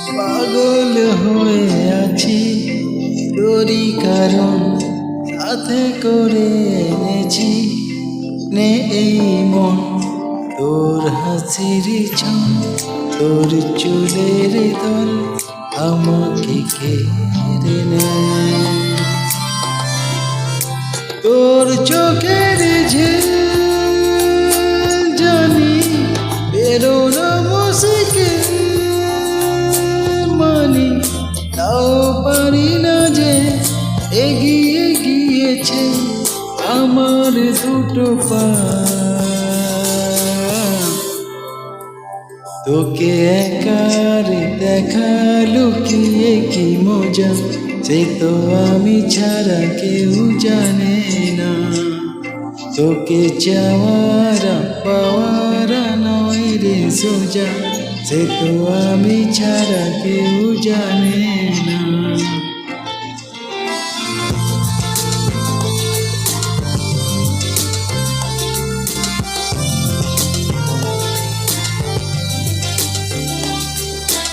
পাগল হয়ে আছি তোরই কারণ সাথে করে এনেছি নে এই মন তোর হাসির ছন তোর চুলের দল আমাকে কেড়ে নেয় তোর চোখের ঝিল জানি বেরোনো মুশকিল মানি তাও পারি না যে এগিয়ে গিয়েছে আমার দুটো পা তোকে একার দেখা লুকিয়ে কি মজা সে তো আমি ছাড়া কেউ জানে না তোকে চাওয়ারা পাওয়ারা নয় রে সোজা সে তো আমি ছাড়া কেউ জানে